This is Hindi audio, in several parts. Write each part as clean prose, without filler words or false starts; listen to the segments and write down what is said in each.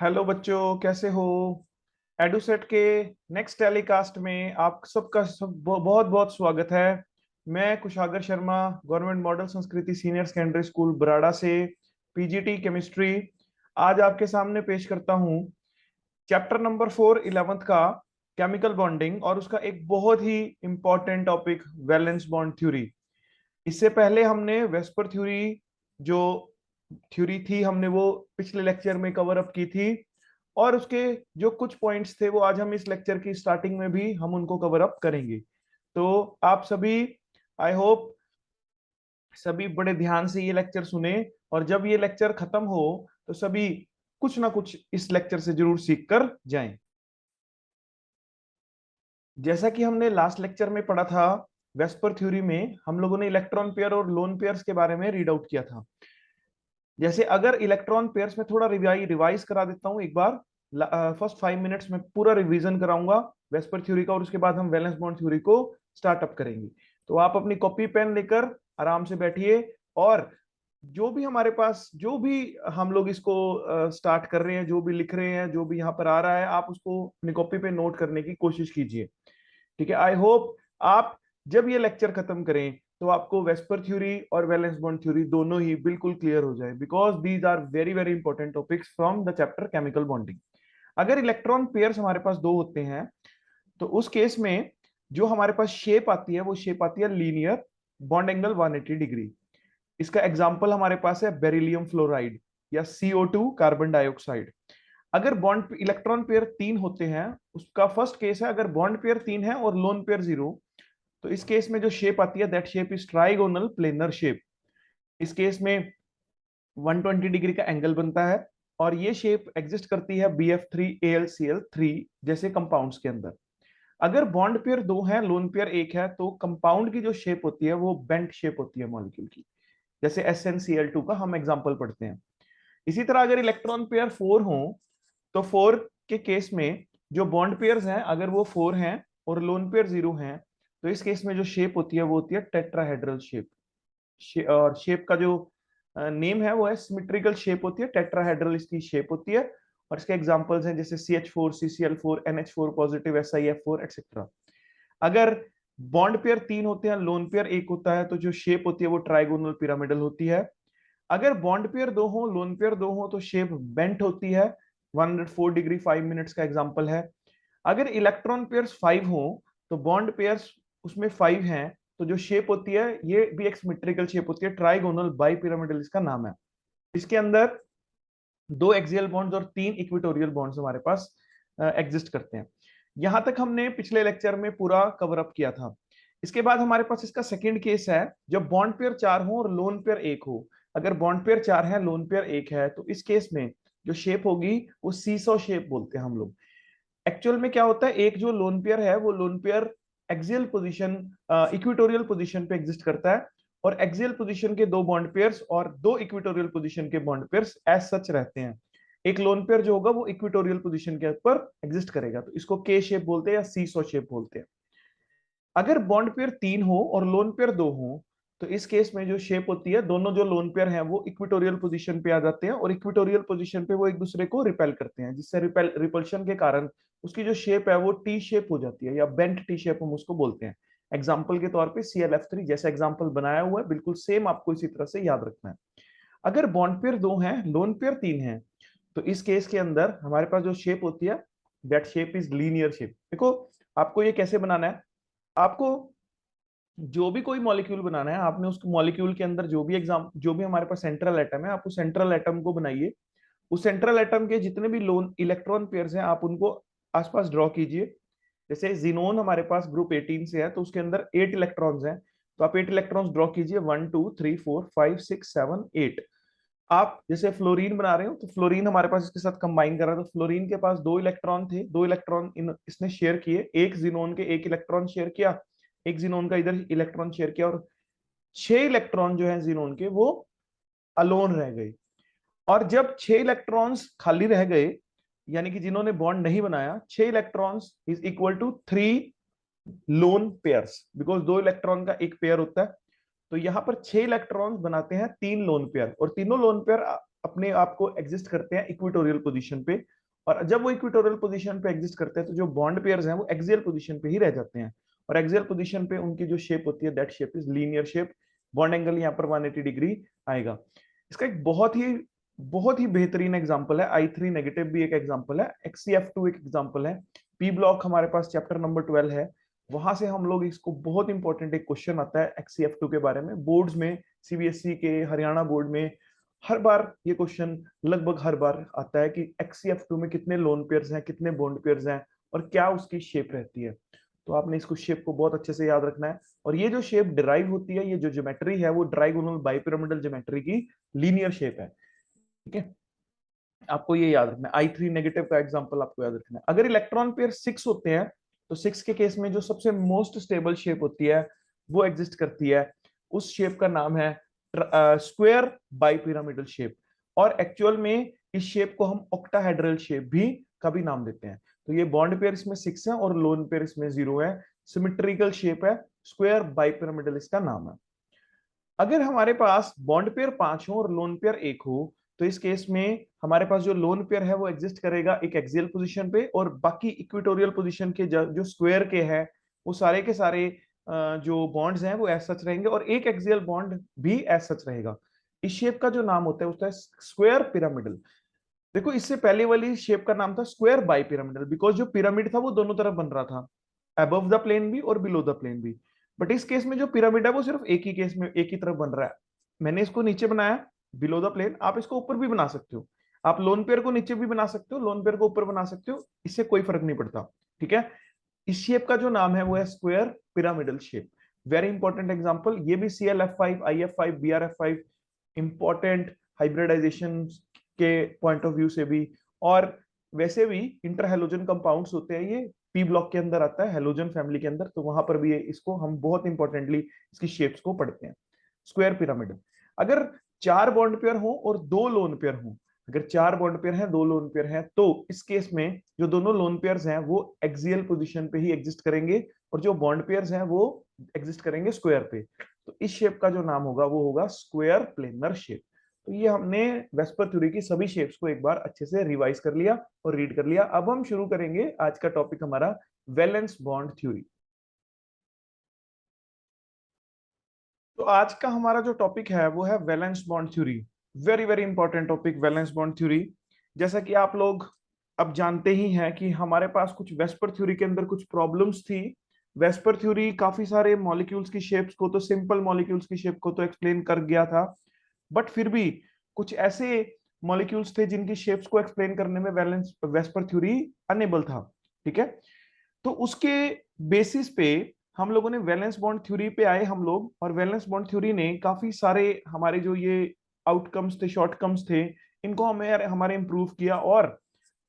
हेलो बच्चों, कैसे हो? एडुसेट के नेक्स्ट टेलीकास्ट में आप सबका बहुत बहुत स्वागत है। मैं कुशागर शर्मा, गवर्नमेंट मॉडल संस्कृति सीनियर सेकेंडरी स्कूल बराड़ा से पीजीटी केमिस्ट्री आज आपके सामने पेश करता हूं चैप्टर नंबर 4 11th का केमिकल बॉन्डिंग और उसका एक बहुत ही important topic valence bond theory. इससे पहले हमने वेस्पर थ्योरी जो थ्योरी थी हमने वो पिछले लेक्चर में कवर अप की थी और उसके जो कुछ पॉइंट्स थे वो आज हम इस लेक्चर की स्टार्टिंग में भी हम उनको कवर अप करेंगे। तो आप सभी, आई होप सभी बड़े ध्यान से ये लेक्चर सुने और जब ये लेक्चर खत्म हो तो सभी कुछ ना कुछ इस लेक्चर से जरूर सीख कर जाएं। जैसा कि हमने लास्ट लेक्चर में पढ़ा था, वेस्पर थ्योरी में हम लोगों ने इलेक्ट्रॉन पेयर और लोन पेयर्स के बारे में रीड आउट किया था। जैसे अगर इलेक्ट्रॉन पेयर्स में थोड़ा रिवाइज करा देता हूं एक बार, फर्स्ट 5 मिनट्स में पूरा रिवीजन कराऊंगा वेस्पर थ्योरी का और उसके बाद हम वैलेंस बॉन्ड थ्योरी को स्टार्टअप करेंगे। तो आप अपनी कॉपी पेन लेकर आराम से बैठिए और जो भी हमारे पास जो भी हम लोग इसको स्टार्ट कर रहे हैं, जो भी लिख रहे हैं, जो भी यहाँ पर आ रहा है, आप उसको अपनी कॉपी पे नोट करने की कोशिश कीजिए। ठीक है, आई होप आप जब ये लेक्चर खत्म करें तो आपको वेस्पर थ्योरी और वैलेंस बॉन्ड थ्योरी दोनों ही बिल्कुल क्लियर हो जाए, because these are very very important topics from the chapter chemical bonding. अगर इलेक्ट्रॉन पेयर्स हमारे पास दो होते हैं तो उस केस में जो हमारे पास शेप आती है वो शेप आती है लीनियर, बॉन्ड एंगल 180 डिग्री। इसका एग्जाम्पल हमारे पास है बेरिलियम फ्लोराइड या CO2 कार्बन डाइऑक्साइड। अगर बॉन्ड इलेक्ट्रॉन पेयर 3 होते हैं, उसका फर्स्ट केस है अगर बॉन्ड पेयर 3 है और लोन पेयर 0, तो इस केस में जो शेप आती है that shape is trigonal planar shape. इस केस में 120 डिग्री का एंगल बनता है और ये शेप एग्जिस्ट करती है BF3AlCl3 जैसे कंपाउंड्स के अंदर। अगर बॉन्ड पेयर 2 है, लोन पेयर 1 है, तो कंपाउंड की जो शेप होती है वो बेंट शेप होती है मॉलिक्यूल की, जैसे SnCl2 का हम एग्जांपल पढ़ते हैं। इसी तरह अगर इलेक्ट्रॉन पेयर 4 हो तो 4 के केस में जो बॉन्ड पेयर्स हैं अगर वो 4 हैं और लोन पेयर 0 हैं, तो इस केस में जो शेप होती है वो होती है टेट्राहेड्रल शेप। और शेप का जो नेम है वो है सिमेट्रिकल शेप होती है, टेट्राहेड्रल इसकी शेप होती है। और इसके एग्जांपल्स हैं जैसे CH4, CCl4, NH4 positive, SiF4 etcetera. अगर बॉन्ड पेयर 3 होते हैं, लोन पेयर 1 होता है, तो जो शेप होती है वो ट्राइगोनल पिरामिडल होती है। अगर बॉन्ड पेयर 2 हो, लोन पेयर 2 हो, तो शेप बेंट होती है, 104 डिग्री 5 मिनट्स का एग्जांपल है। अगर इलेक्ट्रॉन पेयर्स 5 हो तो बॉन्ड पेयर्स उसमें 5 हैं, तो जो शेप होती है ये भी एक सिमेट्रिकल शेप होती है, ट्राइगोनल बाइपिरामिडल इसका नाम है। इसके अंदर 2 एक्सियल बॉन्ड्स और 3 इक्वेटोरियल बॉन्ड्स हमारे पास एग्जिस्ट करते हैं। यहां तक हमने पिछले लेक्चर में पूरा कवर अप किया था। इसके बाद हमारे पास इसका सेकंड केस है जब बॉन्ड पेयर 4 हो और लोन पेयर 1 हो। अगर बॉन्ड पेयर 4 है, लोन पेयर 1 है, तो इस केस में जो शेप होगी वो सीसो शेप बोलते हैं हम लोग। एक्चुअल में क्या होता है, एक जो लोन पेयर है वो lone pair axial position, equatorial position पे एग्जिस्ट करता है और एक्सियल पोजीशन के 2 बॉन्ड पेयर्स और 2 इक्वेटोरियल पोजीशन के बॉन्ड पेयर्स एज सच रहते हैं। एक लोन पेयर जो होगा वो इक्वेटोरियल पोजीशन के ऊपर एग्जिस्ट करेगा, तो इसको के शेप बोलते हैं या सीसो शेप बोलते हैं। अगर बॉन्ड पेयर 3 हो और लोन पेयर 2 हो, तो इस केस में जो शेप होती है, दोनों जो लोन पेयर हैं वो इक्वेटोरियल पोजीशन पे आ जाते हैं और इक्वेटोरियल पोजीशन पे वो एक दूसरे को रिपेल करते हैं, जिससे रिपल्शन के कारण उसकी जो शेप है वो टी शेप हो जाती है या बेंट टी शेप हम उसको बोलते हैं। एग्जाम्पल के तौर पे ClF3 जैसा एग्जाम्पल बनाया हुआ है, बिल्कुल सेम आपको इसी तरह से याद रखना है। अगर बॉन्ड पेयर 2 है, लोन पेयर 3 है, तो इस केस के अंदर हमारे पास जो शेप होती है that shape is linear shape. देखो आपको ये कैसे बनाना है, आपको जो भी कोई मॉलिक्यूल बनाना है, आपने उस मॉलिक्यूल के अंदर जो भी हमारे पास सेंट्रल एटम है, आप उस सेंट्रल एटम को बनाइए। उस सेंट्रल एटम के जितने भी लोन इलेक्ट्रॉन पेयर्स हैं आप उनको आसपास ड्रॉ कीजिए। जैसे जीनोन हमारे पास ग्रुप 18 से है तो उसके अंदर 8 इलेक्ट्रॉन्स हैं, तो आप 8 इलेक्ट्रॉन्स ड्रॉ कीजिए, 1 2 3 4 5 6 7 8। आप जैसे फ्लोरीन बना रहे हो तो फ्लोरीन हमारे पास इसके साथ कंबाइन कर रहा है, तो फ्लोरीन के पास 2 इलेक्ट्रॉन थे, 2 इलेक्ट्रॉन इसने शेयर किए, एक जीनोन के 1 इलेक्ट्रॉन शेयर किया, एक जीनोन का इधर इलेक्ट्रॉन शेयर किया, और 6 इलेक्ट्रॉन जो है जीनोन के वो अलोन रह गए। और जब 6 इलेक्ट्रॉन्स खाली रह गए, यानी कि जिन्होंने बॉन्ड नहीं बनाया, 6 electrons is equal to 3 lone pairs, because 2 electron का एक पेयर होता है। तो यहां पर 6 इलेक्ट्रॉन्स बनाते हैं 3 लोन पेयर, और तीनों लोन पेयर अपने आप को एग्जिस्ट करते हैं इक्वेटोरियल पोजीशन पे, और जब वो इक्वेटोरियल पोजीशन पे एग्जिस्ट करते हैं तो जो बॉन्ड पेयर्स हैं वो एक्सियल पोजीशन पे ही रह जाते हैं, और एक्सियल पोजीशन पे उनकी जो शेप होती है that shape is linear shape. Bond angle यहाँ पर 180 डिग्री आएगा। इसका एक बहुत ही बेहतरीन एग्जांपल है I3 नेगेटिव, भी एक एग्जांपल है, XCF2 एक एग्जांपल है, पी ब्लॉक हमारे पास चैप्टर नंबर 12 है, वहां से हम लोग इसको बहुत इंपॉर्टेंट एक क्वेश्चन आता है XCF2 के बारे में बोर्ड्स में, CBSE के, हरियाणा बोर्ड में हर बार ये क्वेश्चन लगभग हर बार आता है कि XCF2 में कितने लोन पेयर्स हैं, कितने बॉन्ड पेयर्स हैं, और क्या उसकी शेप रहती है। तो आपने इसको शेप को बहुत अच्छे से याद रखना है, और ये जो शेप डिराइव होती है, ये जो ज्योमेट्री है वो ट्राइगोनल बाइपिरामिडल ज्योमेट्री की लीनियर शेप है। ठीक है, आपको ये याद रखना है। I3 नेगेटिव का एग्जांपल आपको याद रखना है। अगर इलेक्ट्रॉन पेयर 6 होते हैं तो 6 के केस में जो सबसे मोस्ट स्टेबल शेप होती है वो एग्जिस्ट करती है, उस शेप का नाम है स्क्वायर बाइपिरामिडल शेप, और एक्चुअल में इस शेप को हम ऑक्टाहेड्रल शेप भी कभी नाम देते हैं। तो ये बॉन्ड पेयर इसमें 6 है और लोन पेयर इसमें 0 है, सिमेट्रिकल शेप है, स्क्वायर बाइपिरामिडल इसका नाम है। अगर हमारे पास बॉन्ड पेयर 5 हो और लोन पेयर 1 हो, तो इस केस में हमारे पास जो लोन पेयर है वो एग्जिस्ट करेगा एक एक्सियल पोजीशन पे, और बाकी इक्वेटोरियल पोजीशन के जो स्क्वायर के हैं वो सारे के सारे जो बॉन्ड्स हैं वो एज सच रहेंगे, और एक एक्सियल बॉन्ड भी एज सच रहेगा। इस शेप का जो नाम होता है उसका स्क्वायर पिरामिडल। देखो, इससे पहले वाली शेप का नाम था स्क्वायर बाई पिरामिडल, बिकॉज जो पिरामिड था वो दोनों तरफ बन रहा था, अबव द प्लेन भी और बिलो द प्लेन भी। बट इस केस में जो पिरामिड है वो सिर्फ एक ही केस में एक ही तरफ बन रहा है। मैंने इसको नीचे बनाया बिलो द प्लेन, आप इसको ऊपर भी बना सकते हो, आप लोन पेयर को नीचे भी बना सकते हो, लोन पेयर को ऊपर बना सकते हो, इससे कोई फर्क नहीं पड़ता। ठीक है, इस शेप का जो नाम है वो है square pyramidal shape. Very important example, ये भी ClF5 IF5 BrF5 important hybridisation के पॉइंट ऑफ व्यू से भी, और वैसे भी इंटर हेलोजन कंपाउंड्स होते हैं, ये पी ब्लॉक के अंदर आता है, हेलोजन फैमिली के अंदर, तो वहां पर भी इसको हम बहुत इंपॉर्टेंटली इसकी शेप्स को पढ़ते हैं। स्क्वायर पिरामिड, अगर 4 बॉन्ड पेयर हो और 2 लोन पेयर हो, अगर 4 बॉन्ड पेयर हैं 2 लोन पेयर हैं, तो इस केस में जो दोनों लोन पेयर्स हैं वो एक्सियल पोजीशन पे ही एग्जिस्ट करेंगे, और जो बॉन्ड पेयर्स हैं वो एग्जिस्ट करेंगे स्क्वायर पे। तो इस शेप का जो नाम होगा वो होगा स्क्वायर प्लेनर शेप। तो ये हमने वेस्पर थ्योरी की सभी शेप्स को एक बार अच्छे से रिवाइज कर लिया और रीड कर लिया। अब हम शुरू करेंगे आज का टॉपिक हमारा वैलेंस बॉन्ड थ्योरी। तो आज का हमारा जो टॉपिक है वो है valence bond theory. Very very important topic valence bond theory. जैसा कि आप लोग अब जानते ही हैं कि हमारे पास कुछ वेस्पर थ्योरी के अंदर कुछ प्रॉब्लम्स थी। वेस्पर थ्योरी काफी सारे मॉलिक्यूल्स की शेप्स को, तो सिंपल मॉलिक्यूल्स की शेप को तो एक्सप्लेन कर गया था, बट फिर भी कुछ ऐसे मॉलिक्यूल्स थे जिनकी शेप्स को एक्सप्लेन करने में वैलेंस वेस्पर थ्योरी अनेबल था। ठीक है, तो उसके बेसिस पे हम लोगों ने वैलेंस बॉन्ड थ्योरी पे आए हम लोग, और वैलेंस बॉन्ड थ्योरी ने काफी सारे हमारे जो ये आउटकम्स थे, शॉर्टकम्स थे, इनको हमें हमारे इंप्रूव किया, और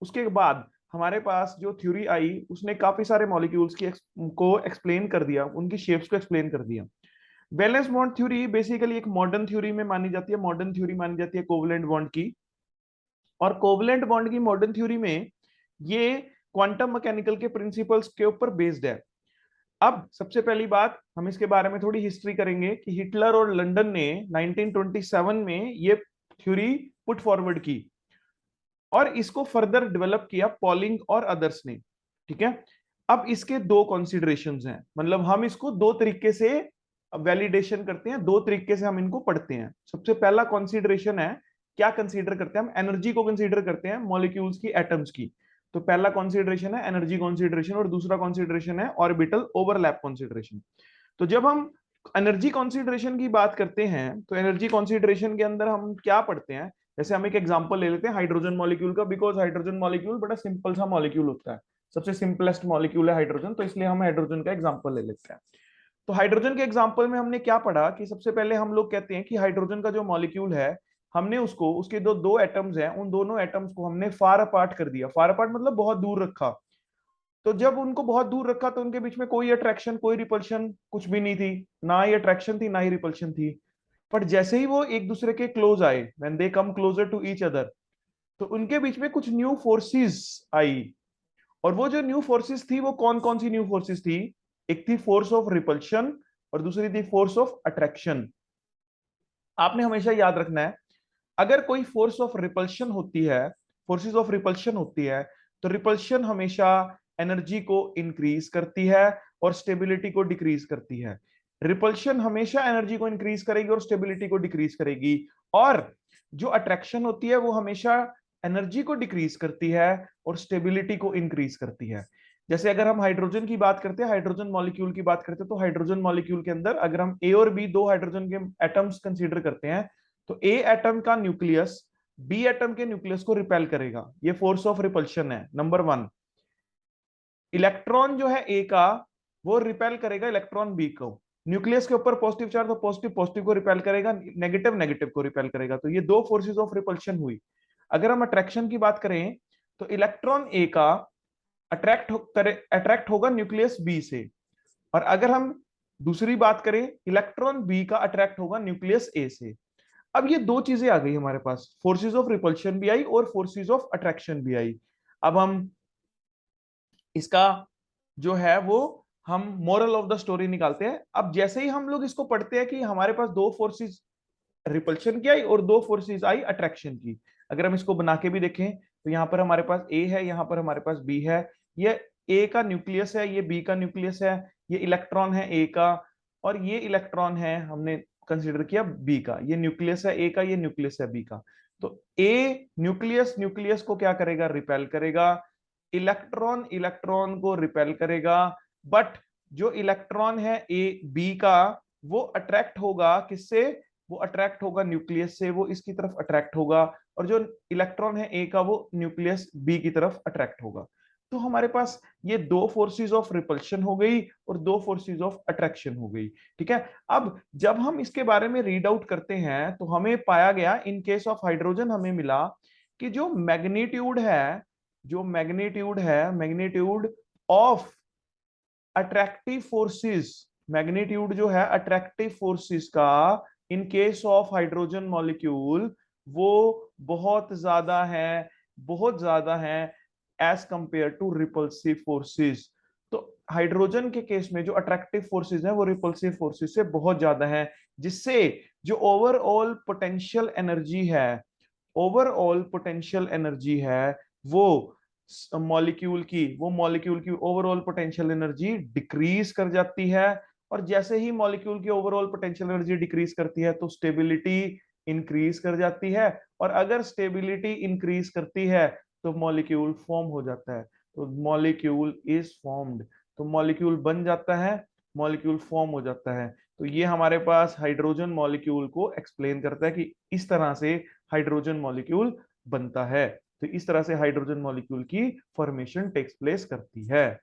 उसके बाद हमारे पास जो थ्योरी आई उसने काफी सारे मॉलिक्यूल्स की को एक्सप्लेन कर दिया, उनकी शेप्स को एक्सप्लेन कर दिया। वैलेंस बॉन्ड थ्योरी बेसिकली एक मॉडर्न थ्योरी में मानी जाती है, मॉडर्न थ्योरी मानी जाती है कोवलेंट बॉन्ड की, और कोवलेंट बॉन्ड की मॉडर्न थ्योरी में ये क्वांटम मैकेनिकल के प्रिंसिपल्स के ऊपर बेस्ड है। अब सबसे पहली बात, हम इसके बारे में थोड़ी हिस्ट्री करेंगे कि हिटलर और लंदन ने 1927 में ये थ्योरी पुट फॉरवर्ड की, और इसको फर्दर डेवलप किया पॉलिंग और अदर्स ने। ठीक है, अब इसके दो कॉन्सिडरेशंस हैं, मतलब हम इसको दो तरीके से वैलिडेशन करते हैं, दो तरीके से हम इनको पढ़ते हैं। सबसे पहला कॉन्सिडरेशन है, क्या कंसीडर करते हैं हम, एनर्जी को कंसीडर करते हैं मॉलिक्यूल्स की, एटम्स की। तो पहला कॉन्सिडरेशन है एनर्जी कॉन्सिडरेशन, और दूसरा कॉन्सिडरेशन है ऑर्बिटल ओवरलैप कॉन्सिडरेशन। तो जब हम एनर्जी कॉन्सिडरेशन की बात करते हैं तो एनर्जी कॉन्सिडरेशन के अंदर हम क्या पढ़ते हैं, जैसे हम एक एग्जांपल ले लेते हैं हाइड्रोजन मॉलिक्यूल का, बिकॉज हाइड्रोजन मॉलिक्यूल बड़ा सिंपल सा मॉलिक्यूल होता है, सबसे सिंपलेस्ट मॉलिक्यूल है हाइड्रोजन, तो इसलिए हम हाइड्रोजन का एग्जांपल ले लेते हैं। तो हाइड्रोजन के एग्जांपल में हमने क्या पढ़ा कि सबसे पहले हम लोग कहते हैं कि हाइड्रोजन का जो मॉलिक्यूल है, हमने उसको, उसके दो दो एटम्स हैं, उन दोनों एटम्स को हमने फार अपार्ट कर दिया। फार अपार्ट मतलब बहुत दूर रखा। तो जब उनको बहुत दूर रखा तो उनके बीच में कोई अट्रैक्शन, कोई रिपल्शन कुछ भी नहीं थी, ना ही अट्रैक्शन थी ना ही रिपल्शन थी। पर जैसे ही वो एक दूसरे के क्लोज आए, when they come closer to each other, तो उनके बीच में कुछ न्यू फोर्सेस आई। और वो जो न्यू फोर्सेस थी वो कौन कौन सी न्यू फोर्सेस थी, एक थी फोर्स ऑफ रिपल्शन और दूसरी थी फोर्स ऑफ अट्रैक्शन। आपने हमेशा याद रखना है, अगर कोई फोर्स ऑफ रिपल्शन होती है, फोर्सेस ऑफ रिपल्शन होती है, तो रिपल्शन हमेशा एनर्जी को इंक्रीज करती है और स्टेबिलिटी को डिक्रीज करती है। रिपल्शन हमेशा एनर्जी को इंक्रीज करेगी और स्टेबिलिटी को डिक्रीज करेगी। और जो अट्रैक्शन होती है वो हमेशा एनर्जी को डिक्रीज करती है और स्टेबिलिटी को इंक्रीज करती है। जैसे अगर हम हाइड्रोजन की बात करते हैं, हाइड्रोजन मॉलिक्यूल की बात करते हैं, तो हाइड्रोजन मॉलिक्यूल के अंदर अगर हम ए और बी दो हाइड्रोजन के एटम्स कंसीडर करते हैं, तो ए एटम का न्यूक्लियस बी एटम के न्यूक्लियस को रिपेल करेगा। ये फोर्स ऑफ रिपल्शन है नंबर वन। इलेक्ट्रॉन जो है ए का वो रिपेल करेगा इलेक्ट्रॉन बी को। न्यूक्लियस के ऊपर पॉजिटिव चार्ज, तो पॉजिटिव पॉजिटिव को रिपेल करेगा, नेगेटिव नेगेटिव को रिपेल करेगा। तो ये दो फोर्सेस ऑफ रिपल्शन हुई। अगर हम अट्रैक्शन की बात करें, तो इलेक्ट्रॉन ए का अट्रैक्ट होगा न्यूक्लियस बी से। और अगर हम दूसरी बात करें, इलेक्ट्रॉन बी का अट्रैक्ट होगा न्यूक्लियस ए से। अब ये दो चीजें आ गई हमारे पास, फोर्सेस ऑफ रिपल्शन भी आई और फोर्सेस ऑफ अट्रैक्शन भी आई। अब हम इसका जो है वो हम मोरल ऑफ द स्टोरी निकालते हैं। अब जैसे ही हम लोग इसको पढ़ते हैं कि हमारे पास दो फोर्सेस रिपल्शन की आई और दो फोर्सेस आई अट्रैक्शन की, अगर हम इसको बना के भी देखें तो यहाँ पर हमारे पास ए है, यहाँ पर हमारे पास बी है। ये ए का न्यूक्लियस है, ये बी का न्यूक्लियस है, ये इलेक्ट्रॉन है ए का और ये इलेक्ट्रॉन है हमने कंसिडर किया बी का। ये न्यूक्लियस है ए का, ये न्यूक्लियस है बी का। तो ए न्यूक्लियस न्यूक्लियस को क्या करेगा, रिपेल करेगा। इलेक्ट्रॉन इलेक्ट्रॉन को रिपेल करेगा। बट जो इलेक्ट्रॉन है ए बी का वो अट्रैक्ट होगा किससे, वो अट्रैक्ट होगा न्यूक्लियस से, वो इसकी तरफ अट्रैक्ट होगा। और जो इलेक्ट्रॉन है ए का वो न्यूक्लियस बी की तरफ अट्रैक्ट होगा। तो हमारे पास ये दो फोर्सेस ऑफ रिपल्शन हो गई और दो फोर्सेस ऑफ अट्रैक्शन हो गई। ठीक है। अब जब हम इसके बारे में रीड आउट करते हैं तो हमें पाया गया, इन केस ऑफ हाइड्रोजन हमें मिला कि जो मैग्नीट्यूड है, जो मैग्नीट्यूड है, magnitude of attractive forces, magnitude जो है अट्रैक्टिव फोर्सेस का in case of hydrogen molecule वो बहुत ज्यादा है, बहुत ज्यादा है as compare to repulsive forces. तो हाइड्रोजन के केस में जो अट्रैक्टिव फोर्सेस हैं वो रिपल्सिव फोर्सेस से बहुत ज्यादा है, जिससे जो ओवरऑल पोटेंशियल एनर्जी है, ओवरऑल पोटेंशियल एनर्जी है वो मॉलिक्यूल की ओवरऑल पोटेंशियल एनर्जी डिक्रीज कर जाती है। और जैसे ही मॉलिक्यूल की ओवरऑल पोटेंशियल एनर्जी डिक्रीज करती है तो स्टेबिलिटी इंक्रीज कर जाती है। और अगर स्टेबिलिटी इंक्रीज करती है तो मॉलिक्यूल फॉर्म हो जाता है। तो मॉलिक्यूल इज फॉर्म्ड, तो मॉलिक्यूल बन जाता है, मॉलिक्यूल फॉर्म हो जाता है। तो ये हमारे पास हाइड्रोजन मॉलिक्यूल को एक्सप्लेन करता है कि इस तरह से हाइड्रोजन मॉलिक्यूल बनता है। तो इस तरह से हाइड्रोजन मॉलिक्यूल की फॉर्मेशन टेक्स प्लेस करती है।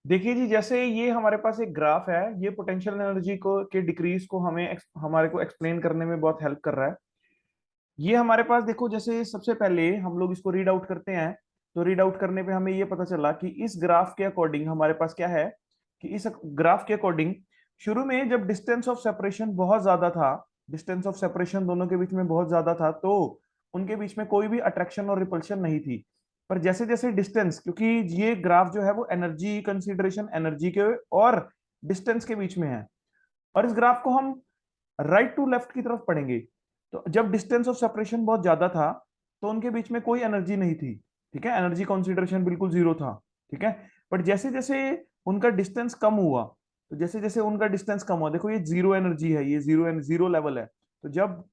देखिए जी, जैसे ये हमारे पास एक ग्राफ है, ये पोटेंशियल एनर्जी को के डिक्रीज को हमें हमारे को एक्सप्लेन करने में बहुत हेल्प कर रहा है। ये हमारे पास देखो, जैसे सबसे पहले हम लोग इसको रीड आउट करते हैं, तो रीड आउट करने पे हमें ये पता चला कि इस ग्राफ के अकॉर्डिंग हमारे पास क्या है, कि इस ग्राफ के अकॉर्डिंग शुरू में जब डिस्टेंस ऑफ सेपरेशन बहुत ज्यादा था, डिस्टेंस ऑफ सेपरेशन दोनों के बीच में बहुत ज्यादा था, तो उनके बीच में कोई भी अट्रैक्शन और रिपल्शन नहीं थी। पर जैसे जैसे डिस्टेंस, क्योंकि ये ग्राफ जो है वो एनर्जी कंसिडरेशन, एनर्जी के और डिस्टेंस के बीच में है, और इस ग्राफ को हम राइट टू लेफ्ट की तरफ पढ़ेंगे। तो जब डिस्टेंस ऑफ सेपरेशन बहुत ज्यादा था तो उनके बीच में कोई एनर्जी नहीं थी। ठीक है, एनर्जी कंसिडरेशन बिल्कुल जीरो था। ठीक है। बट जैसे जैसे उनका डिस्टेंस कम हुआ, तो जैसे जैसे उनका डिस्टेंस कम हुआ, देखो ये जीरो एनर्जी है, ये जीरो लेवल है। तो जब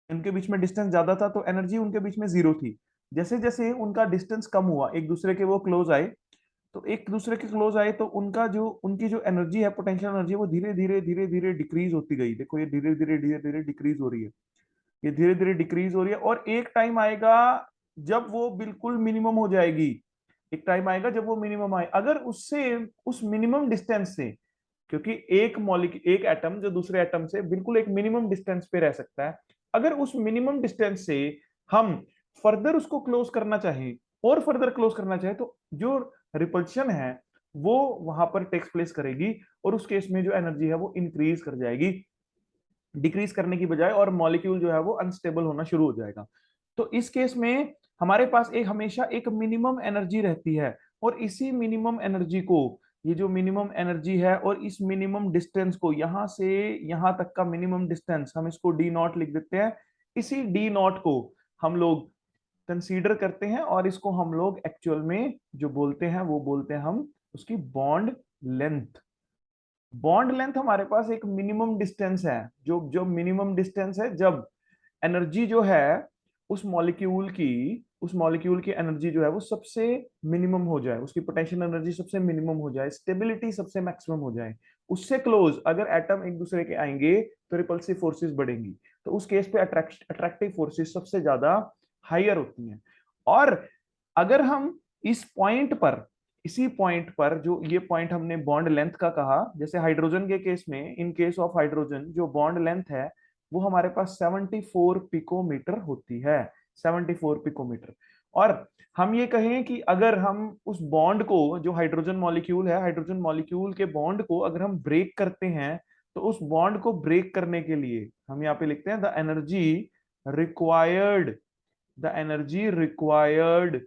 इनके बीच में डिस्टेंस ज्यादा था तो एनर्जी उनके बीच में जीरो थी। जैसे जैसे उनका डिस्टेंस कम हुआ, एक दूसरे के वो क्लोज आए, तो एक दूसरे के क्लोज आए तो उनका जो उनकी जो एनर्जी है, पोटेंशियल एनर्जी, वो धीरे धीरे धीरे धीरे डिक्रीज होती गई। देखो ये धीरे धीरे धीरे धीरे डिक्रीज हो रही है, ये धीरे धीरे डिक्रीज हो रही है। और एक टाइम आएगा जब वो बिल्कुल मिनिमम हो जाएगी। एक टाइम आएगा जब वो मिनिमम आए, अगर उससे उस मिनिमम डिस्टेंस से, क्योंकि एक एटम जो दूसरे एटम से बिल्कुल एक मिनिमम डिस्टेंस पे रह सकता है, अगर उस मिनिमम डिस्टेंस से हम फर्दर उसको क्लोज करना चाहें और फर्दर क्लोज करना चाहे, तो जो रिपल्शन है वो वहां पर टेक्स प्लेस करेगी, और उस केस में जो एनर्जी है वो इंक्रीज कर जाएगी, डिक्रीज करने की बजाय, और मॉलिक्यूल जो है वो अनस्टेबल होना शुरू हो जाएगा। तो इस केस में हमारे पास एक हमेशा एक मिनिमम एनर्जी रहती है, और इसी मिनिमम एनर्जी को ये जो मिनिमम एनर्जी है, और इस मिनिमम डिस्टेंस को यहां से यहां तक का मिनिमम डिस्टेंस हम इसको डी नॉट लिख देते हैं। इसी डी नॉट को हम लोग कंसीडर करते हैं और इसको हम लोग एक्चुअल में जो बोलते हैं वो बोलते हैं हम उसकी बॉन्ड लेंथ। बॉन्ड लेंथ हमारे पास एक मिनिमम डिस्टेंस है, जो जो मिनिमम डिस्टेंस है जब एनर्जी जो है उस मॉलिक्यूल की एनर्जी जो है वो सबसे मिनिमम हो जाए, उसकी पोटेंशियल एनर्जी सबसे मिनिमम हो जाए, स्टेबिलिटी सबसे मैक्सिमम हो जाए। उससे क्लोज अगर एटम एक दूसरे के आएंगे तो रिपल्सिव फोर्सेस बढ़ेंगी, तो उस केस पे अट्रैक्टिव फोर्सेस सबसे ज्यादा हायर होती हैं। और अगर हम इस पॉइंट पर इसी पॉइंट पर, जो ये पॉइंट हमने बॉन्ड लेंथ का कहा, जैसे हाइड्रोजन के केस में, इन केस ऑफ हाइड्रोजन जो बॉन्ड लेंथ है वो हमारे पास 74 पिकोमीटर होती है, 74 पिकोमीटर। और हम ये कहें कि अगर हम उस बॉन्ड को, जो हाइड्रोजन मॉलिक्यूल है, हाइड्रोजन मॉलिक्यूल के बॉन्ड को अगर हम ब्रेक करते हैं, तो उस बॉन्ड को ब्रेक करने के लिए हम यहाँ पे लिखते हैं required the energy required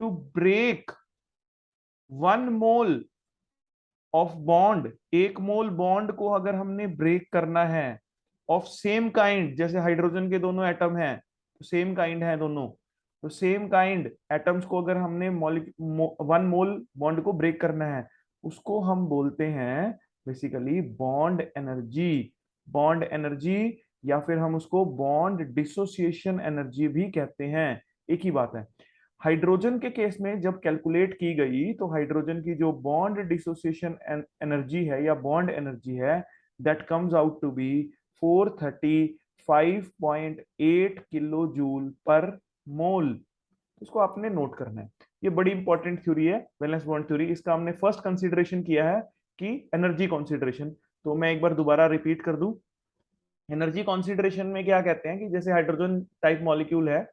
to break 1 mole of bond, 1 mole bond को अगर हमने ब्रेक करना है ऑफ सेम काइंड, जैसे हाइड्रोजन के दोनों एटम हैं तो सेम काइंड है दोनों, तो सेम काइंड एटम्स को अगर हमने 1 मोल बॉन्ड को ब्रेक करना है, उसको हम बोलते हैं basically bond energy. Bond energy, या फिर हम उसको बॉन्ड डिसोसिएशन एनर्जी भी कहते हैं, एक ही बात है। हाइड्रोजन के केस में जब कैलकुलेट की गई तो हाइड्रोजन की जो बॉन्ड डिसोसिएशन एनर्जी है या बॉन्ड एनर्जी है, that comes out to be 435.8 kilo joule per mole. इसको आपने नोट करना है, ये बड़ी इंपॉर्टेंट थ्योरी है वैलेंस बॉन्ड थ्योरी। इसका हमने फर्स्ट कंसीडरेशन किया है कि एनर्जी कॉन्सिडरेशन। तो मैं एक बार दोबारा रिपीट कर दूं, एनर्जी कॉन्सिडरेशन में क्या कहते हैं कि जैसे हाइड्रोजन टाइप मॉलिक्यूल है,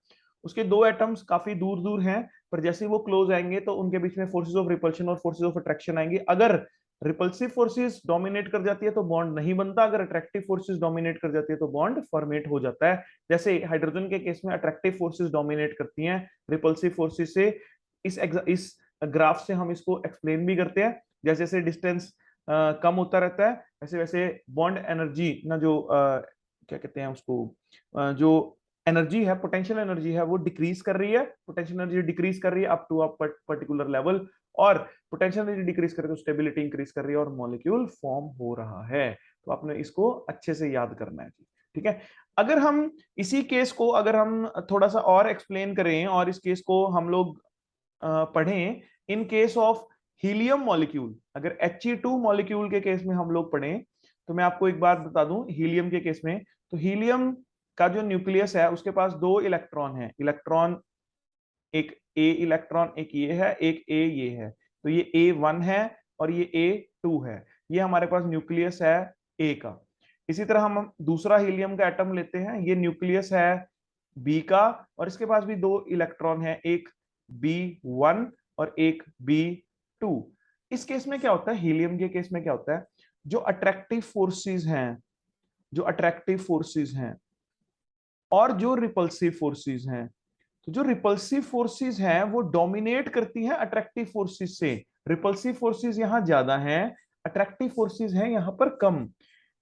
उसके दो एटम्स काफी दूर दूर हैं, पर जैसे ही वो क्लोज आएंगे तो उनके बीच में फोर्सेस ऑफ रिपल्शन और फोर्सेस ऑफ अट्रैक्शन आएंगे। अगर रिपल्सिव फोर्सेस डोमिनेट कर जाती है तो बॉन्ड नहीं बनता, अगर अट्रैक्टिव फोर्सेस डोमिनेट कर जाती है तो बॉन्ड फॉर्मेट हो जाता है। जैसे हाइड्रोजन के केस में अट्रैक्टिव फोर्सेस डोमिनेट करती हैं रिपल्सिव फोर्सेस से। इस ग्राफ से हम इसको एक्सप्लेन भी करते हैं, जैसे जैसे डिस्टेंस कम होता रहता है वैसे वैसे बॉन्ड एनर्जी ना, जो क्या कहते हैं उसको, जो एनर्जी है, पोटेंशियल एनर्जी है, वो डिक्रीज कर रही है, पोटेंशियल एनर्जी डिक्रीज कर रही है up to a particular level, और पोटेंशियल एनर्जी डिक्रीज कर रही है तो स्टेबिलिटी इंक्रीज कर रही है और मॉलिक्यूल फॉर्म हो रहा है। तो आपने इसको अच्छे से याद करना है, ठीक है। अगर हम इसी केस को अगर हम थोड़ा सा और एक्सप्लेन करें और इस केस को हम लोग पढ़ें इन केस ऑफ हीलियम मॉलिक्यूल, अगर He2 मॉलिक्यूल के केस में हम लोग पढ़ें, तो मैं आपको एक बात बता दूं हीलियम के केस में, तो हीलियम का जो न्यूक्लियस है उसके पास 2 इलेक्ट्रॉन है, इलेक्ट्रॉन एक ए इलेक्ट्रॉन, एक ये है, एक ए ये है, तो ये A1 है और ये A2 है, ये हमारे पास न्यूक्लियस है ए का। इसी तरह हम दूसरा हीलियम का एटम लेते हैं, ये न्यूक्लियस है बी का, और इसके पास भी 2 इलेक्ट्रॉन है, एक B1 और एक B2। इस केस में क्या होता है, हीलियम के केस में क्या होता है, जो अट्रैक्टिव फोर्सेस हैं, जो अट्रैक्टिव फोर्सेस हैं और जो रिपल्सिव फोर्सेस हैं, तो जो रिपल्सिव फोर्सेस हैं वो डोमिनेट करती हैं अट्रैक्टिव फोर्सेस से। रिपल्सिव फोर्सेस यहां ज्यादा हैं, अट्रैक्टिव फोर्सेस हैं यहां पर कम।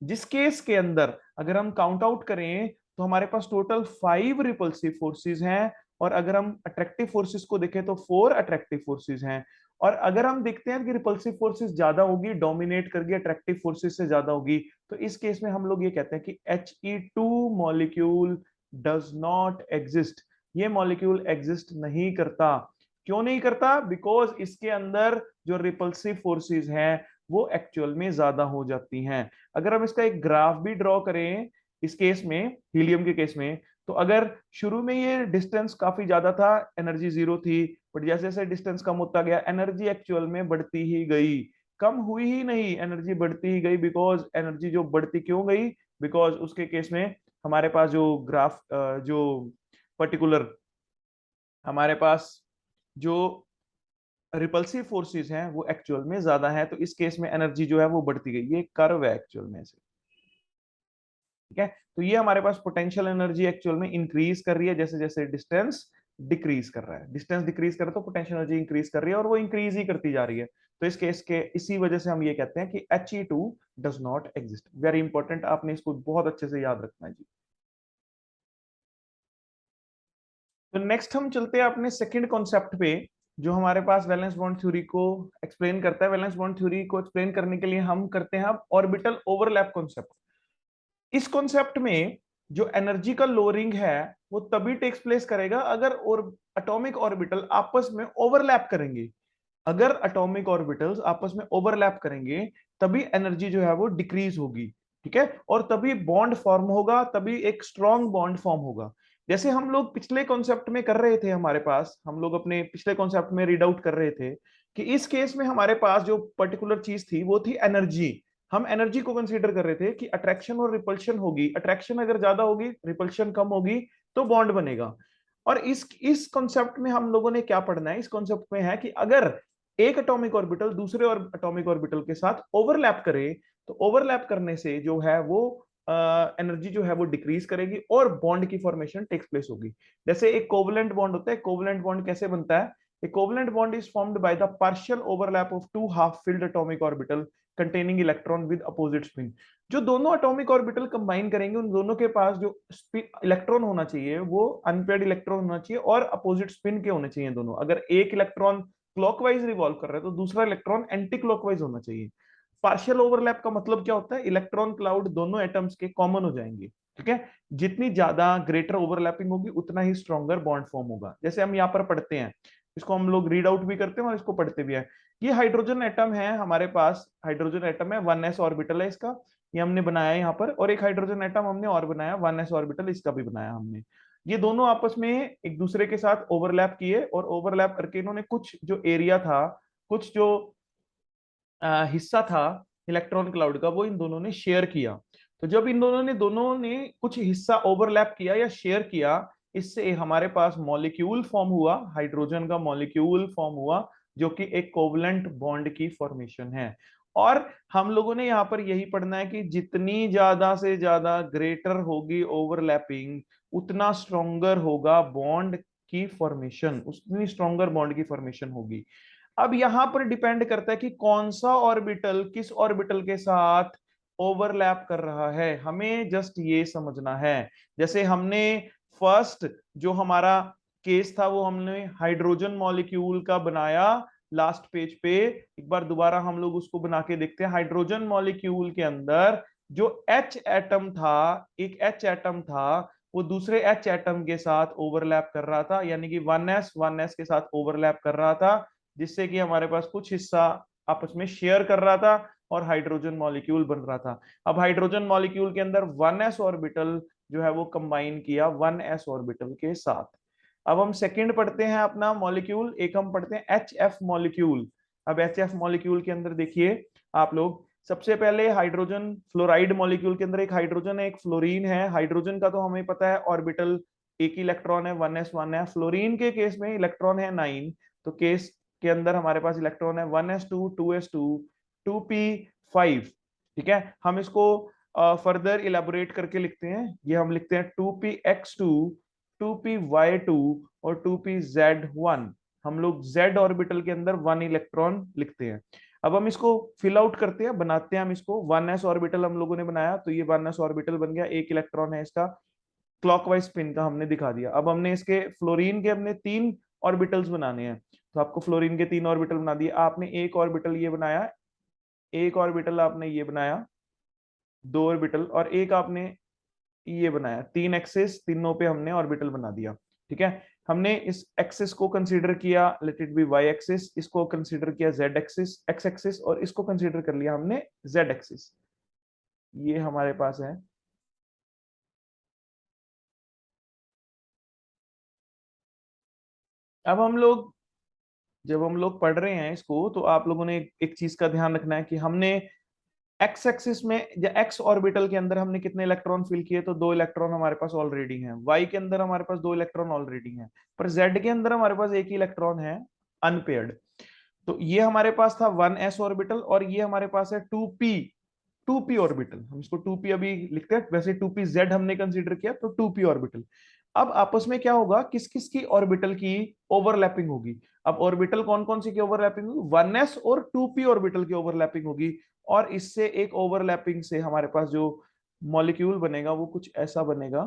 जिस केस के अंदर अगर हम काउंट आउट करें तो हमारे पास टोटल 5 रिपल्सिव फोर्सेस हैं, और अगर हम अट्रैक्टिव फोर्सेस को देखें तो 4 अट्रैक्टिव फोर्सेस हैं। और अगर हम देखते हैं कि रिपल्सिव फोर्सेस ज्यादा होगी, डोमिनेट करके अट्रैक्टिव फोर्सेस से ज्यादा होगी, तो इस केस में हम लोग ये कहते हैं कि He2 molecule does not exist, ये मॉलिक्यूल एग्जिस्ट नहीं करता। क्यों नहीं करता? बिकॉज इसके अंदर जो रिपल्सिव फोर्सेस हैं वो एक्चुअल में ज्यादा हो जाती हैं। अगर हम इसका एक ग्राफ भी ड्रॉ करें इस केस में, हीलियम के केस में, तो अगर शुरू में ये डिस्टेंस काफी ज्यादा था, एनर्जी 0 थी, बट जैसे जैसे डिस्टेंस कम होता गया एनर्जी एक्चुअल में बढ़ती ही गई, कम हुई ही नहीं, एनर्जी बढ़ती ही गई। बिकॉज एनर्जी जो बढ़ती क्यों गई? बिकॉज उसके केस में हमारे पास जो ग्राफ, जो पर्टिकुलर हमारे पास जो रिपल्सिव फोर्सेस हैं वो एक्चुअल में ज्यादा है, तो इस केस में एनर्जी जो है वो बढ़ती गई। ये कर्व है एक्चुअल में से, ठीक है। तो ये हमारे पास पोटेंशियल एनर्जी एक्चुअल में इंक्रीज कर रही है जैसे जैसे डिस्टेंस डिक्रीज कर रहा है, डिस्टेंस डिक्रीज कर रहा है तो पोटेंशियल एनर्जी इंक्रीज कर रही है, और वो इंक्रीज ही करती जा रही है। तो इस केस के इसी वजह से हम ये कहते हैं कि He2 does not exist. Very important, आपने इसको बहुत अच्छे से याद रखना है जी। तो नेक्स्ट हम चलते हैं अपने सेकंड कॉन्सेप्ट पे, जो हमारे पास वैलेंस बॉन्ड थ्योरी को एक्सप्लेन करता है। वैलेंस बॉन्ड थ्योरी को एक्सप्लेन करने के लिए हम करते हैं अब ऑर्बिटल ओवरलैप कॉन्सेप्ट। इस कॉन्सेप्ट में जो एनर्जी का लोअरिंग है वो तभी टेक्स प्लेस करेगा अगर और एटॉमिक ऑर्बिटल आपस में ओवरलैप करेंगे। अगर एटॉमिक ऑर्बिटल्स आपस में ओवरलैप करेंगे तभी एनर्जी जो है वो डिक्रीज होगी, ठीक है, और तभी बॉन्ड फॉर्म होगा, तभी एक स्ट्रॉन्ग बॉन्ड फॉर्म होगा। जैसे हम लोग पिछले कॉन्सेप्ट में कर रहे थे, हमारे पास हम लोग अपने पिछले कॉन्सेप्ट में रीड आउट कर रहे थे कि इस केस में हमारे पास जो पर्टिकुलर चीज थी वो थी एनर्जी। हम एनर्जी को कंसीडर कर रहे थे कि अट्रैक्शन और रिपल्शन होगी, अट्रैक्शन अगर ज्यादा होगी रिपल्शन कम होगी तो बॉन्ड बनेगा। और इस कॉन्सेप्ट में हम लोगों ने क्या पढ़ना है, इस कॉन्सेप्ट में है कि अगर एक एटॉमिक ऑर्बिटल दूसरे और एटॉमिक ऑर्बिटल के साथ ओवरलैप करे तो ओवरलैप करने से जो है वो एनर्जी जो है वो डिक्रीज करेगी और बॉन्ड की फॉर्मेशन टेक्स प्लेस होगी। जैसे एक कोवलेंट बॉन्ड होता है, कोवलेंट बॉन्ड कैसे बनता है? A covalent bond is formed by the partial overlap of two half-filled atomic orbital containing electron with opposite spin। जो दोनों एटॉमिक ऑर्बिटल कंबाइन करेंगे उन दोनों के पास जो इलेक्ट्रॉन होना चाहिए वो अनपेयर्ड इलेक्ट्रॉन होना चाहिए और अपोजिट स्पिन के होने चाहिए दोनों। अगर एक इलेक्ट्रॉन क्लॉकवाइज रिवॉल्व कर रहा है तो दूसरा इलेक्ट्रॉन एंटी क्लॉकवाइज होना चाहिए। पार्शियल ओवरलैप का मतलब क्या होता है? इलेक्ट्रॉन क्लाउड दोनों एटम्स के कॉमन हो जाएंगे, ठीक है। जितनी ज्यादा ग्रेटर ओवरलैपिंग होगी उतना ही स्ट्रॉन्गर बॉन्ड फॉर्म होगा। जैसे हम यहाँ पर पढ़ते हैं, इसको हम लोग रीड आउट भी करते हैं और इसको पढ़ते भी हैं। ये हाइड्रोजन एटम है, हमारे पास हाइड्रोजन एटम है, 1s ऑर्बिटल है इसका, ये हमने बनाया है यहाँ पर। और एक हाइड्रोजन एटम हमने और बनाया 1s ऑर्बिटल, इसका भी बनाया हमने। ये दोनों आपस में एक दूसरे के साथ ओवरलैप किए और ओवरलैप करके इन्होंने कुछ जो एरिया था, कुछ जो हिस्सा था इलेक्ट्रॉन क्लाउड का, वो इन दोनों ने शेयर किया। तो जब इन दोनों ने कुछ हिस्सा ओवरलैप किया या शेयर किया, इससे हमारे पास मॉलिक्यूल फॉर्म हुआ, हाइड्रोजन का मॉलिक्यूल फॉर्म हुआ, जो कि एक कोवलेंट बॉन्ड की फॉर्मेशन है। और हम लोगों ने यहाँ पर यही पढ़ना है कि जितनी ज्यादा से ज्यादा ग्रेटर होगी ओवरलैपिंग उतना स्ट्रोंगर होगा बॉन्ड की फॉर्मेशन, उतनी स्ट्रोंगर बॉन्ड की फॉर्मेशन होगी। अब यहां पर डिपेंड करता है कि कौन सा ऑर्बिटल किस ऑर्बिटल के साथ ओवरलैप कर रहा है, हमें जस्ट ये समझना है। जैसे हमने फर्स्ट जो हमारा केस था वो हमने हाइड्रोजन मॉलिक्यूल का बनाया लास्ट पेज पे, एक बार दोबारा हम लोग उसको बना के देखते हैं। हाइड्रोजन मॉलिक्यूल के अंदर जो H एटम था, एक H एटम था, वो दूसरे H एटम के साथ ओवरलैप कर रहा था, यानी कि 1s के साथ ओवरलैप कर रहा था, जिससे कि हमारे पास कुछ हिस्सा आपस में शेयर कर रहा था और हाइड्रोजन मॉलिक्यूल बन रहा था। अब हाइड्रोजन मॉलिक्यूल के अंदर 1s ऑर्बिटल जो है वो कंबाइन किया 1s ऑर्बिटल के साथ। अब हम सेकंड पढ़ते हैं अपना मॉलिक्यूल, एक हम पढ़ते हैं HF मॉलिक्यूल। अब HF मॉलिक्यूल के अंदर देखिए आप लोग, सबसे पहले हाइड्रोजन फ्लोराइड मॉलिक्यूल के अंदर एक हाइड्रोजन है, एक फ्लोरीन है। हाइड्रोजन का तो हमें पता है ऑर्बिटल एक इलेक्ट्रॉन है, 1s1 है। फ्लोरीन के केस में इलेक्ट्रॉन है 9, तो केस के अंदर हमारे पास इलेक्ट्रॉन है 1s2 2s2 2p5, ठीक है। हम इसको फर्दर इलेबोरेट करके लिखते हैं, ये हम लिखते हैं 2px2 2py2 और 2pz1। हम लोग z ऑर्बिटल के अंदर 1 इलेक्ट्रॉन लिखते हैं। अब हम इसको फिल आउट करते हैं, बनाते हैं हम इसको। 1s ऑर्बिटल हम लोगों ने बनाया, तो ये 1s ऑर्बिटल बन गया, एक इलेक्ट्रॉन है इसका, क्लॉकवाइज स्पिन का हमने दिखा दिया। अब हमने इसके फ्लोरीन के हमने 3 ऑर्बिटल्स बनाने हैं, तो आपको फ्लोरीन के 3 ऑर्बिटल बना दिए। आपने एक ऑर्बिटल ये बनाया, एक ऑर्बिटल आपने ये बनाया, 2 ऑर्बिटल, और एक आपने ये बनाया, 3 एक्सिस, तीनों पे हमने ऑर्बिटल बना दिया, ठीक है। हमने इस एक्सिस को कंसीडर किया, let it be y axis, इसको कंसीडर किया जेड एक्सिस एक्स एक्सिस, और इसको कंसीडर कर लिया हमने जेड एक्सिस। ये हमारे पास है। अब हम लोग जब हम लोग पढ़ रहे हैं इसको, तो आप लोगों ने एक चीज का ध्यान रखना है कि हमने एक्स एक्सिस में या एक्स ऑर्बिटल के अंदर हमने कितने इलेक्ट्रॉन फिल किए, तो 2 इलेक्ट्रॉन हमारे पास ऑलरेडी हैं। वाई के अंदर हमारे पास 2 इलेक्ट्रॉन ऑलरेडी हैं, पर जेड के अंदर हमारे पास एक ही इलेक्ट्रॉन है अनपेयर्ड। तो ये हमारे पास था 1s ऑर्बिटल, और ये हमारे पास है 2p ऑर्बिटल। हम इसको 2p अभी लिखते हैं, वैसे 2p जेड हमने कंसीडर किया, तो 2p ऑर्बिटल। अब आपस में क्या होगा, किस किस की ऑर्बिटल की ओवरलैपिंग होगी। अब ऑर्बिटल कौन कौन सी की ओवरलैपिंग होगी, 1s और 2p ऑर्बिटल की ओवरलैपिंग होगी। और इससे एक ओवरलैपिंग से हमारे पास जो मॉलिक्यूल बनेगा वो कुछ ऐसा बनेगा,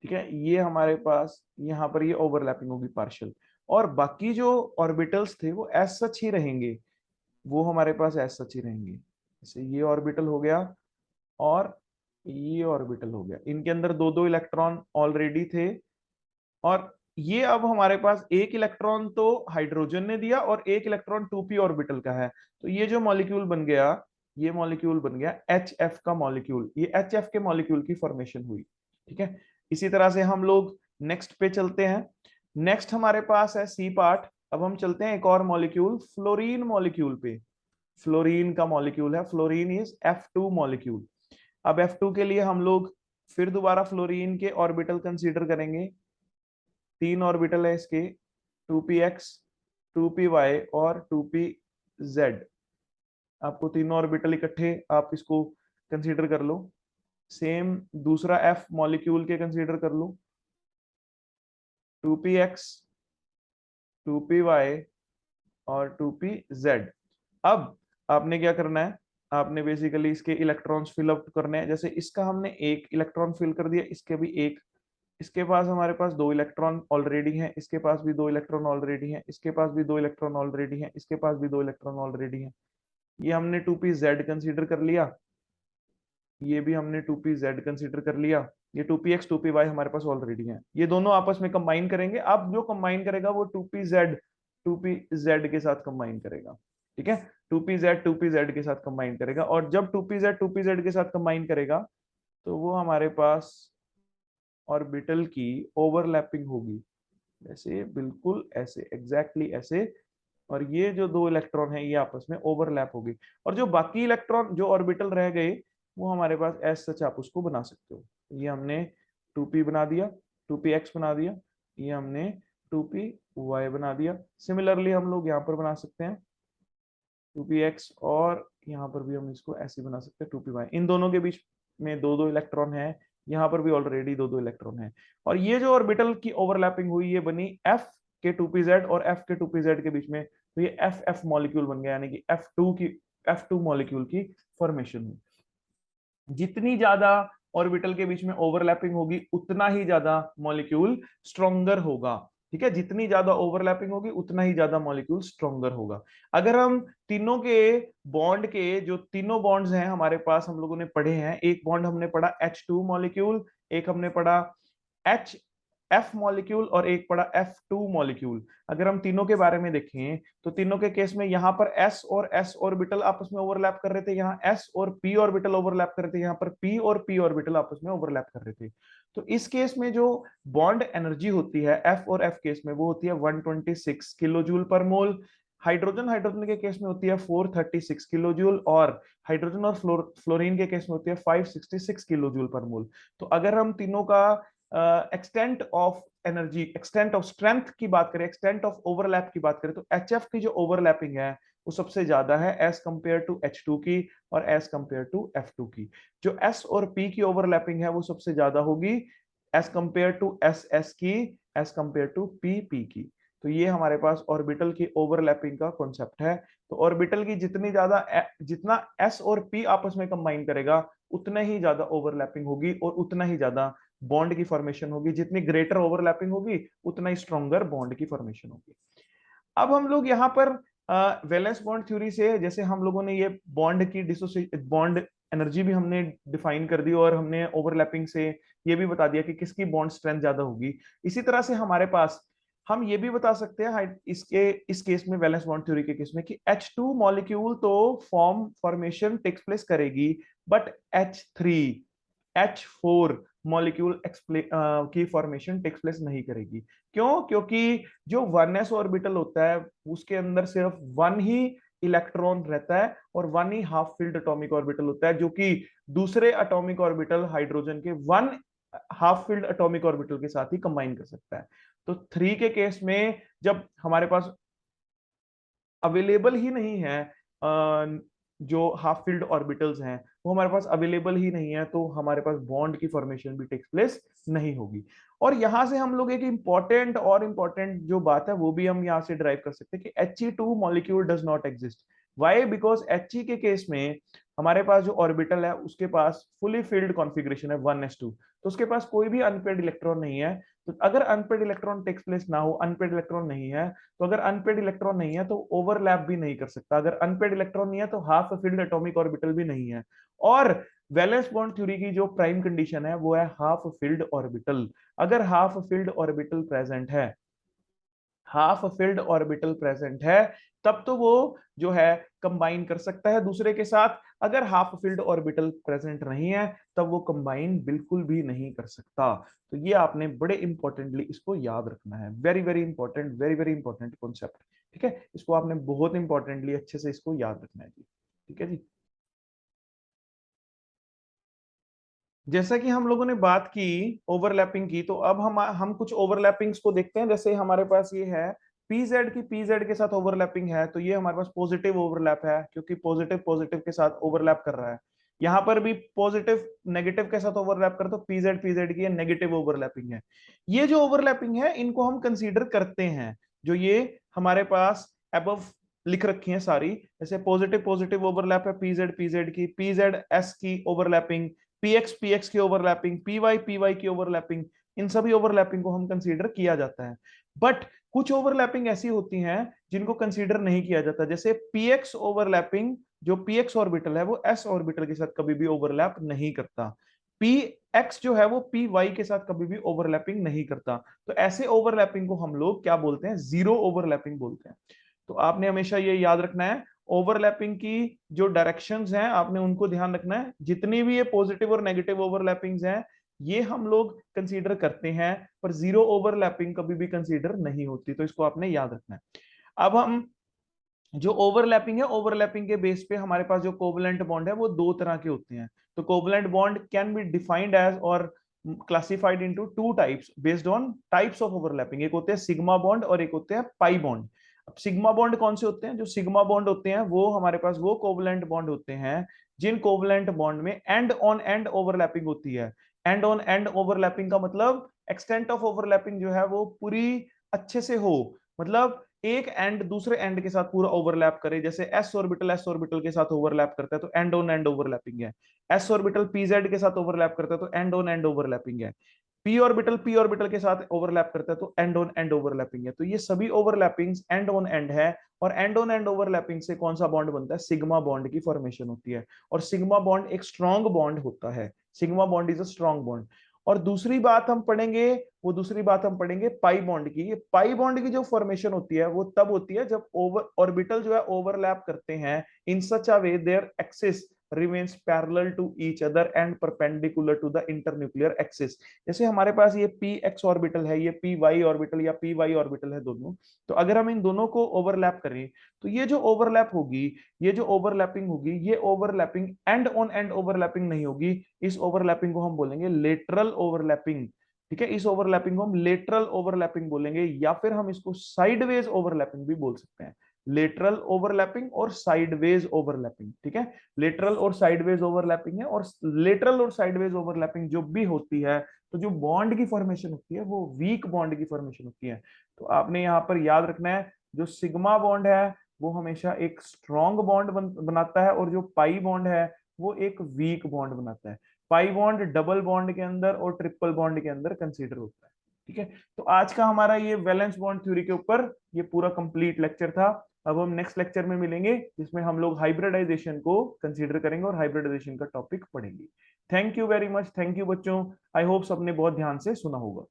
ठीक है। ये हमारे पास यहाँ पर ये ओवरलैपिंग होगी पार्शियल, और बाकी जो ऑर्बिटल्स थे वो एज सच ही रहेंगे, वो हमारे पास एज सच ही रहेंगे। जैसे ये ऑर्बिटल हो गया और ये ऑर्बिटल हो गया, इनके अंदर दो दो इलेक्ट्रॉन ऑलरेडी थे। और ये अब हमारे पास एक इलेक्ट्रॉन तो हाइड्रोजन ने दिया और एक इलेक्ट्रॉन 2p ऑर्बिटल का है। तो ये जो मॉलिक्यूल बन गया, ये मॉलिक्यूल बन गया HF का मॉलिक्यूल, ये HF के मॉलिक्यूल की फॉर्मेशन हुई, ठीक है। इसी तरह से हम लोग नेक्स्ट पे चलते हैं। नेक्स्ट हमारे पास है सी पार्ट। अब हम चलते हैं एक और मॉलिक्यूल, फ्लोरीन मॉलिक्यूल पे। फ्लोरीन का मॉलिक्यूल है, फ्लोरीन इज F2 मॉलिक्यूल। अब F2 के लिए हम लोग फिर दोबारा फ्लोरीन के ऑर्बिटल कंसीडर करेंगे। तीन ऑर्बिटल है इसके, 2px, 2py और 2pz। आपको तीनों ऑर्बिटल इकट्ठे आप इसको कंसीडर कर लो। सेम दूसरा f मॉलिक्यूल के कंसीडर कर लो, 2px, 2py और 2pz। अब आपने क्या करना है, आपने बेसिकली इसके इलेक्ट्रॉन्स फिल अप करने हैं। जैसे इसका हमने एक इलेक्ट्रॉन फिल कर दिया, इसके भी एक, इसके पास हमारे पास दो इलेक्ट्रॉन ऑलरेडी हैं, इसके पास भी दो इलेक्ट्रॉन ऑलरेडी हैं, इसके पास भी दो इलेक्ट्रॉन ऑलरेडी हैं, इसके पास भी दो इलेक्ट्रॉन ऑलरेडी हैं। ये हमने 2pz कंसीडर कर लिया, ये भी हमने 2pz कंसीडर कर लिया। ये 2px 2py हमारे पास ऑलरेडी है, ये दोनों आपस में कंबाइन करेंगे। अब जो कंबाइन करेगा वो 2pz के साथ कंबाइन करेगा, ठीक है। 2pz के साथ कंबाइन करेगा, और जब 2pz के साथ कंबाइन करेगा तो वो हमारे पास ऑर्बिटल की ओवरलैपिंग होगी, ऐसे बिल्कुल ऐसे एग्जैक्टली ऐसे। और ये जो दो इलेक्ट्रॉन है ये आपस में ओवरलैप होगी, और जो बाकी इलेक्ट्रॉन जो ऑर्बिटल रह गए वो हमारे पास एज सच आप उसको बना सकते हो। ये हमने 2p बना दिया, 2px बना दिया, ये हमने 2py बना दिया। सिमिलरली हम लोग यहाँ पर बना सकते हैं 2px, और यहाँ पर भी हम इसको ऐसे बना सकते हैं 2py। इन दोनों के बीच में दो दो इलेक्ट्रॉन है, यहाँ पर भी ऑलरेडी दो दो इलेक्ट्रॉन है। और ये जो ऑर्बिटल की ओवरलैपिंग हुई ये बनी f के 2pz और f के 2pz के बीच में, तो ये FF मॉलिक्यूल बन गया, यानी कि F2 मॉलिक्यूल की फॉर्मेशन हुई। जितनी ज्यादा ऑर्बिटल के बीच में ओवरलैपिंग होगी उतना ही ज्यादा मॉलिक्यूल स्ट्रोंगर होगा, ठीक है। जितनी ज्यादा ओवरलैपिंग होगी उतना ही ज्यादा मॉलिक्यूल स्ट्रोंगर होगा। अगर हम तीनों के बॉन्ड के जो तीनों बॉन्ड्स हैं हमारे पास हम लोगों ने पढ़े हैं, एक बॉन्ड हमने पढ़ा H2 मॉलिक्यूल, एक हमने पढ़ा एच एफ मॉलिक्यूल और एक पड़ा F2 मॉलिक्यूल। अगर हम तीनों के बारे में देखें तो तीनों के केस में यहाँ पर s और s ऑर्बिटल आपस में ओवरलैप कर रहे थे, यहाँ s और p ऑर्बिटल ओवरलैप कर रहे थे, यहाँ पर p और p ऑर्बिटल आपस में ओवरलैप कर रहे थे। तो इस केस में जो बॉन्ड एनर्जी होती है f और f केस में वो होती है 126 किलो जूल पर मोल। हाइड्रोजन हाइड्रोजन के केस में होती है 436 किलो जूल, और हाइड्रोजन और फ्लोरीन के केस में होती है 566 किलो जूल पर मोल। तो अगर हम तीनों का extent of energy, extent of strength की बात करें, एक्सटेंट ऑफ ओवरलैप की बात करें, तो HF की जो ओवरलैपिंग है वो सबसे ज्यादा है एज कंपेयर टू H2 की और एज कंपेयर टू F2 की। जो S और P की ओवरलैपिंग है वो सबसे ज्यादा होगी एज कंपेयर टू SS की, एज कंपेयर टू PP की। तो ये हमारे पास ऑर्बिटल की ओवरलैपिंग का कॉन्सेप्ट है। तो ऑर्बिटल की जितनी ज्यादा जितना S और P आपस में कंबाइन करेगा उतना ही ज्यादा ओवरलैपिंग होगी और उतना ही ज्यादा बॉन्ड की फॉर्मेशन होगी। जितनी ग्रेटर ओवरलैपिंग होगी उतना ही स्ट्रॉन्गर बॉन्ड की फॉर्मेशन होगी। अब हम लोग यहाँ पर वैलेंस बॉन्ड थ्योरी से, जैसे हम लोगों ने ये बॉन्ड की बॉन्ड एनर्जी भी हमने डिफाइन कर दी और हमने ओवरलैपिंग से ये भी बता दिया कि किसकी बॉन्ड स्ट्रेंथ ज्यादा होगी। इसी तरह से हमारे पास हम ये भी बता सकते हैं इसके इस केस में, वैलेंस बॉन्ड थ्योरी के केस में, कि H2 मॉलिक्यूल तो फॉर्मेशन टेक्स प्लेस करेगी, बट H4 मॉलिक्यूल की फॉर्मेशन टेक्स प्लेस नहीं करेगी। क्यों? क्योंकि जो 1s ऑर्बिटल होता है उसके अंदर सिर्फ वन ही इलेक्ट्रॉन रहता है और वन ही हाफ फील्ड एटॉमिक ऑर्बिटल होता है, जो कि दूसरे एटॉमिक ऑर्बिटल हाइड्रोजन के one half field atomic orbital के साथ ही कंबाइन कर सकता है। तो 3 के केस में जब हमारे पास अवेलेबल ही नहीं है जो हाफ फील्ड ऑर्बिटल्स हैं, वो हमारे पास अवेलेबल ही नहीं है, तो हमारे पास बॉन्ड की फॉर्मेशन भी टेक्स प्लेस नहीं होगी। और यहां से हम लोग एक इंपॉर्टेंट जो बात है वो भी हम यहाँ से ड्राइव कर सकते हैं कि He2 molecule does not exist. Why? Because He के केस में हमारे पास जो ऑर्बिटल है उसके पास फुली फिल्ड कॉन्फ़िगरेशन है 1s2, तो उसके पास कोई भी अनपेड इलेक्ट्रॉन नहीं है। तो अगर अनपेड इलेक्ट्रॉन टेक्स प्लेस ना हो, अनपेड इलेक्ट्रॉन नहीं है, तो अगर अनपेड इलेक्ट्रॉन नहीं है तो ओवरलैप भी नहीं कर सकता। अगर अनपेड इलेक्ट्रॉन नहीं है तो हाफ फिल्ड एटॉमिक ऑर्बिटल भी नहीं है। और वैलेंस बॉन्ड थ्योरी की जो प्राइम कंडीशन है वो है हाफ फिल्ड ऑर्बिटल। अगर हाफ फिल्ड ऑर्बिटल प्रेजेंट है, हाफ फिल्ड ऑर्बिटल प्रेजेंट है, तब तो वो जो है कंबाइन कर सकता है दूसरे के साथ। अगर हाफ फिल्ड ऑर्बिटल प्रेजेंट नहीं है तब वो कंबाइन बिल्कुल भी नहीं कर सकता। तो ये आपने बड़े इंपॉर्टेंटली इसको याद रखना है। Very very important, very very important concept. ठीक है, इसको आपने बहुत इंपॉर्टेंटली अच्छे से इसको याद रखना है जी। ठीक है जी। जैसा कि हम लोगों ने बात की ओवरलैपिंग की, तो अब हम कुछ ओवरलैपिंग्स को देखते हैं। जैसे हमारे पास ये है पीजेड की, पीजेड के साथ ओवरलैपिंग है, तो ये हमारे पास पॉजिटिव ओवरलैप है क्योंकि पॉजिटिव पॉजिटिव के साथ ओवरलैप कर रहा है। यहाँ पर भी पॉजिटिव नेगेटिव के साथ ओवरलैप कर, तो पीजेड पीजेड की नेगेटिव ओवरलैपिंग है। ये जो ओवरलैपिंग है इनको हम कंसीडर करते हैं, जो ये हमारे पास अबव लिख रखी है सारी। जैसे पॉजिटिव पॉजिटिव ओवरलैप है पीजेड पीजेड की, पीजेड एस की ओवरलैपिंग, पीएक्स पीएक्स की ओवरलैपिंग, पीवाई पीवाई की ओवरलैपिंग, इन सभी ओवरलैपिंग को हम कंसीडर किया जाता है। बट कुछ ओवरलैपिंग ऐसी होती हैं जिनको कंसीडर नहीं किया जाता। जैसे पीएक्स ओवरलैपिंग, जो पीएक्स ऑर्बिटल है वो एस ऑर्बिटल के साथ कभी भी ओवरलैप नहीं करता। पी एक्स जो है वो पी वाई के साथ कभी भी ओवरलैपिंग नहीं करता। तो ऐसे ओवरलैपिंग को हम लोग क्या बोलते हैं? जीरो ओवरलैपिंग बोलते हैं। तो आपने हमेशा ये याद रखना है, ओवरलैपिंग की जो डायरेक्शंस हैं आपने उनको ध्यान रखना है। जितनी भी ये पॉजिटिव और नेगेटिव ओवरलैपिंग्स हैं ये हम लोग कंसीडर करते हैं, पर जीरो ओवरलैपिंग कभी भी कंसीडर नहीं होती, तो इसको आपने याद रखना है। अब हम जो ओवरलैपिंग है, ओवरलैपिंग के बेस पे हमारे पास जो कोवलेंट बॉन्ड है वो दो तरह के होते हैं। तो covalent bond can be defined as और classified into two types based on types of overlapping. एक होते हैं सिग्मा बॉन्ड और एक होते हैं पाई बॉन्ड। अब सिग्मा बॉन्ड कौन से होते हैं? जो सिग्मा बॉन्ड होते हैं वो हमारे पास वो कोवलेंट बॉन्ड होते हैं जिन कोवलेंट बॉन्ड में एंड ऑन एंड ओवरलैपिंग होती है। एंड ऑन एंड ओवरलैपिंग का मतलब एक्सटेंट ऑफ ओवरलैपिंग जो है वो पूरी अच्छे से हो, मतलब एक एंड दूसरे एंड के साथ पूरा ओवरलैप करे। जैसे एस ऑर्बिटल के साथ ओवरलैप करता है तो एंड ऑन एंड ओवरलैपिंग है। एस ऑर्बिटल पीजेड के साथ ओवरलैप करता है तो एंड ऑन एंड ओवरलैपिंग है। पी ऑर्बिटल के साथ ओवरलैप करता है तो एंड ऑन एंड ओवरलैपिंग है। तो ये सभी ओवरलैपिंग्स एंड ऑन एंड है। और एंड ऑन एंड ओवरलैपिंग से कौन सा बॉन्ड बनता है? सिग्मा बॉन्ड की फॉर्मेशन होती है। और सिग्मा बॉन्ड एक स्ट्रॉन्ग बॉन्ड होता है। Sigma bond is a strong bond. और दूसरी बात हम पढ़ेंगे, वो दूसरी बात हम पढ़ेंगे पाई बॉन्ड की। ये पाई बॉन्ड की जो फॉर्मेशन होती है वो तब होती है जब ओवर ऑर्बिटल जो है ओवरलैप करते हैं in such a way their axis remains parallel to each other and perpendicular to the internuclear axis। जैसे हमारे पास ये पी एक्स ऑर्बिटल है, ये पी वाई ऑर्बिटल या पी वाई ऑर्बिटल है दोनों। तो अगर हम इन दोनों को ओवरलैप करें तो ये जो ओवरलैप होगी, ये जो ओवरलैपिंग होगी, ये overlapping and on and overlapping नहीं होगी। इस ओवरलैपिंग को हम बोलेंगे लेटरल ओवरलैपिंग। ठीक है, इस ओवरलैपिंग को हम लेटरल ओवरलैपिंग बोलेंगे, या फिर हम इसको साइडवेज ओवरलैपिंग भी बोल सकते हैं। लेटरल ओवरलैपिंग और साइडवेज ओवरलैपिंग। ठीक है, लेटरल और साइडवेज ओवरलैपिंग है। और लेटरल और साइडवेज ओवरलैपिंग जो भी होती है तो जो बॉन्ड की फॉर्मेशन होती है वो वीक बॉन्ड की फॉर्मेशन होती है। तो आपने यहाँ पर याद रखना है, जो सिग्मा बॉन्ड है वो हमेशा एक स्ट्रॉन्ग बॉन्ड बनाता है, और जो पाई बॉन्ड है वो एक वीक बॉन्ड बनाता है। पाई बॉन्ड डबल बॉन्ड के अंदर और ट्रिपल बॉन्ड के अंदर कंसीडर होता है। ठीक है, तो आज का हमारा ये वैलेंस बॉन्ड थ्योरी के ऊपर ये पूरा कंप्लीट लेक्चर था। अब हम नेक्स्ट लेक्चर में मिलेंगे जिसमें हम लोग हाइब्रिडाइजेशन को कंसीडर करेंगे और हाइब्रिडाइजेशन का टॉपिक पढ़ेंगे। Thank you very much, thank you बच्चों। आई होप सबने बहुत ध्यान से सुना होगा।